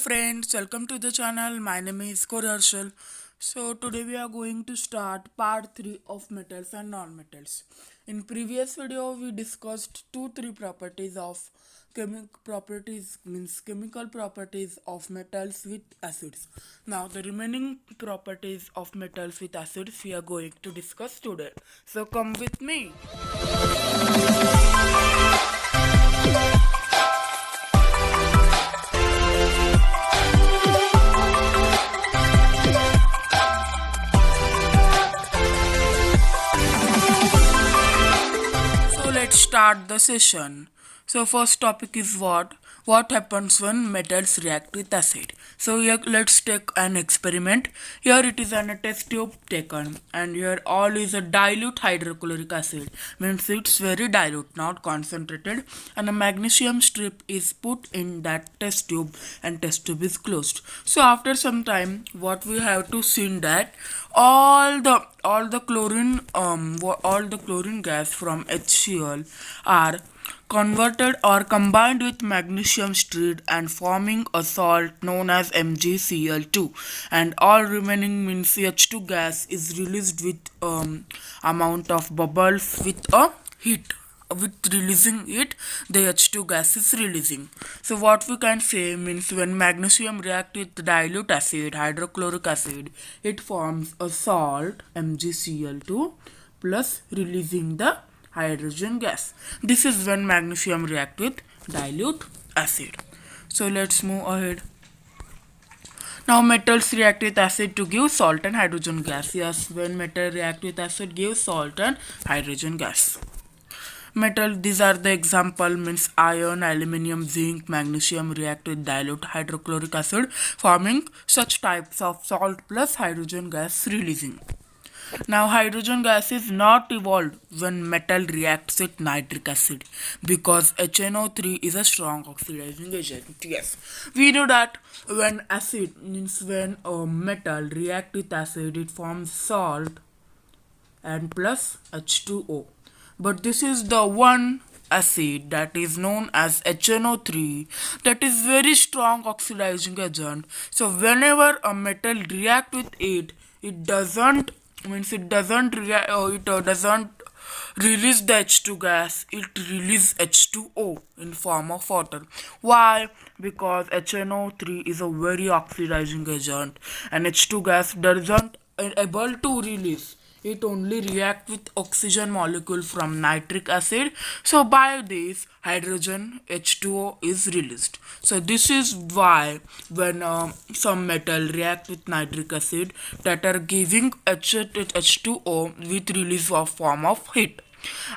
friends, welcome to the channel. My name is Harshal. So today we are going to start part 3 of metals and non-metals. In previous video we discussed 2-3 properties of chemical properties of metals with acids. Now the remaining properties of metals with acids we are going to discuss today. So come with me. So let's start the session. So first topic is what happens when metals react with acid. So here let's take an experiment. Here it is a test tube taken, and here all is a dilute hydrochloric acid, means it's very dilute, not concentrated, and a magnesium strip is put in that test tube and test tube is closed. So after some time what we have to see that all the chlorine gas from HCl are converted or combined with magnesium stride and forming a salt known as MgCl2, and all remaining means H2 gas is released with amount of bubbles with a heat. With releasing it, the H2 gas is releasing. So what we can say means when magnesium reacts with dilute acid, hydrochloric acid, it forms a salt MgCl2 plus releasing the hydrogen gas. This is when magnesium reacts with dilute acid. So let's move ahead. Now metals react with acid to give salt and hydrogen gas. Yes, when metal react with acid gives salt and hydrogen gas. Metal, these are the example, means iron, aluminium, zinc, magnesium react with dilute hydrochloric acid, forming such types of salt plus hydrogen gas releasing. Now hydrogen gas is not evolved when metal reacts with nitric acid because HNO3 is a strong oxidizing agent. Yes, we know that when acid means when a metal reacts with acid, it forms salt and plus H2O. But this is the one acid that is known as HNO3 that is very strong oxidizing agent. So whenever a metal react with it, it doesn't release the H2 gas, it releases H2O in form of water. Why? Because HNO3 is a very oxidizing agent and H2 gas doesn't able to release. It only reacts with oxygen molecule from nitric acid. So by this hydrogen H2O is released. So this is why when some metal react with nitric acid that are giving H2O with release of form of heat.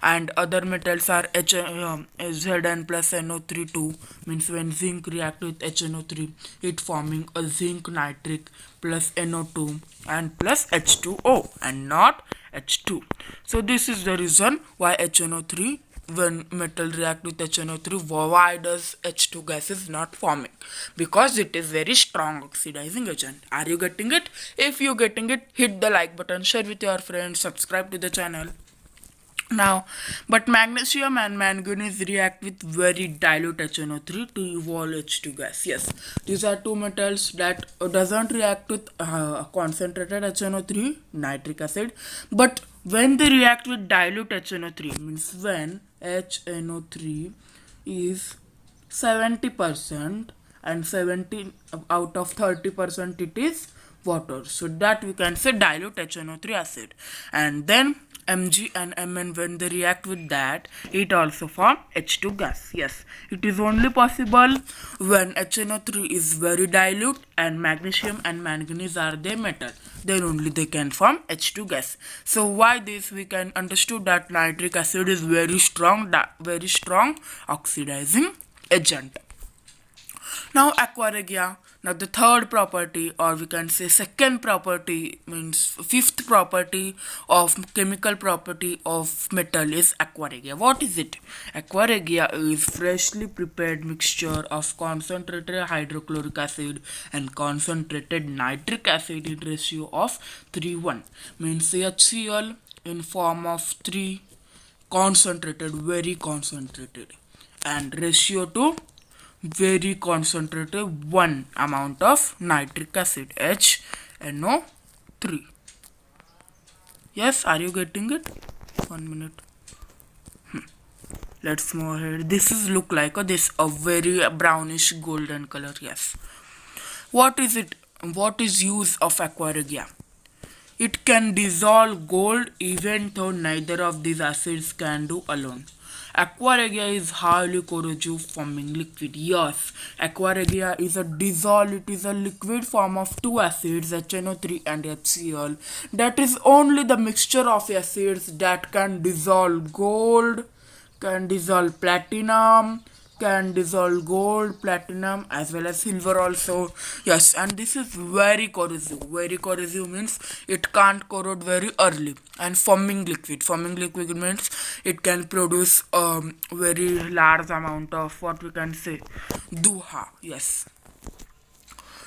And other metals are Zn plus NO3 2, means when zinc react with HNO3 it forming a zinc nitric plus NO2 and plus H2O and not H2. So this is the reason why HNO3, when metal react with HNO3, why does H2 gas is not forming? Because it is very strong oxidizing agent. Are you getting it? If you getting it, hit the like button, share with your friends, subscribe to the channel. Now, but magnesium and manganese react with very dilute HNO3 to evolve H2 gas. Yes, these are two metals that doesn't react with concentrated HNO3, nitric acid, but when they react with dilute HNO3, means when HNO3 is 70% and 70 out of 30% it is water. So that we can say dilute HNO3 acid, and then Mg and Mn, when they react with that, it also form H2 gas. Yes, it is only possible when HNO3 is very dilute and magnesium and manganese are the metal, then only they can form H2 gas. So why this we can understood that nitric acid is very strong oxidizing agent. Now aqua regia. Now the third property, or we can say second property, means fifth property of chemical property of metal is aqua regia. What is it? Aqua regia is freshly prepared mixture of concentrated hydrochloric acid and concentrated nitric acid in ratio of 3:1. Means HCl in form of 3 concentrated, very concentrated, and ratio to very concentrated one amount of nitric acid, HNO3. Yes, are you getting it? 1 minute. Let's move ahead. This is look like a very brownish golden color. Yes. What is it? What is use of aqua regia? It can dissolve gold even though neither of these acids can do alone. Aqua regia is highly corrosive forming liquid. Yes, aqua regia is a dissolve. It is a liquid form of two acids, HNO3 and HCl. That is only the mixture of acids that can dissolve gold, can dissolve platinum, can dissolve gold, platinum as well as silver also. Yes, and this is very corrosive. Very corrosive means it can't corrode very early. And forming liquid. Forming liquid means it can produce very large amount of what we can say duha. Yes.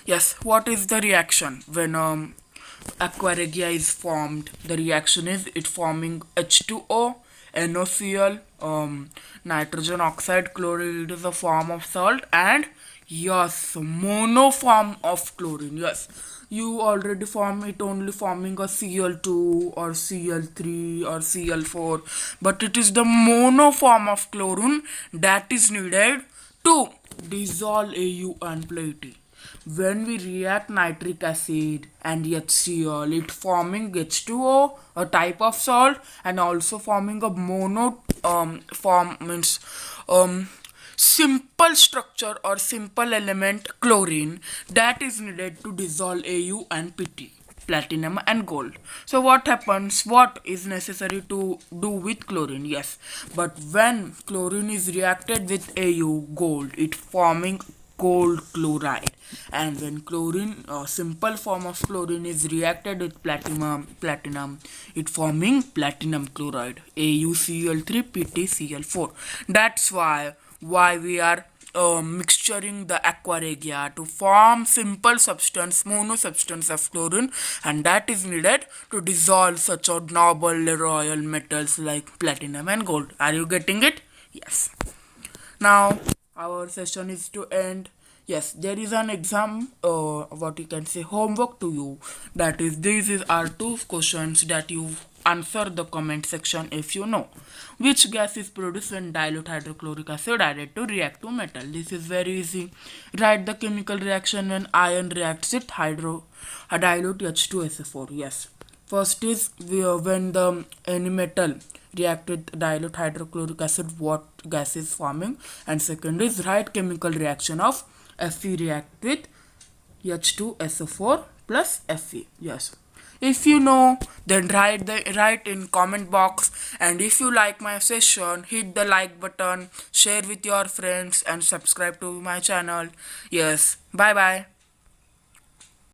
Yes, what is the reaction when aqua regia is formed? The reaction is it forming H2O, NaCl, nitrogen oxide, chlorine. It is a form of salt, and yes, monoform of chlorine. Yes, you already form it only forming a Cl2 or Cl3 or Cl4, but it is the monoform of chlorine that is needed to dissolve Au and plate. When we react nitric acid and HCl, it forming H2O, a type of salt, and also forming a mono form means simple structure or simple element chlorine that is needed to dissolve Au and Pt, platinum and gold. So what happens? What is necessary to do with chlorine? Yes, but when chlorine is reacted with Au, gold, it forming gold chloride. And when chlorine, simple form of chlorine is reacted with platinum, it forming platinum chloride, AuCl3 PtCl4. That's why we are mixturing the aqua regia to form simple substance, mono substance of chlorine, and that is needed to dissolve such a noble royal metals like platinum and gold. Are you getting it? Yes. Now our session is to end. Yes, there is an exam, what you can say, homework to you. That is, are two questions that you answer the comment section if you know. Which gas is produced when dilute hydrochloric acid added to reactive metal? This is very easy. Write the chemical reaction when iron reacts with dilute H2SO4. Yes. First is when the any metal react with dilute hydrochloric acid, what gas is forming, and second is write chemical reaction of Fe react with H2SO4 plus Fe. Yes. If you know, then write in comment box, and if you like my session, hit the like button, share with your friends, and subscribe to my channel. Yes. Bye bye.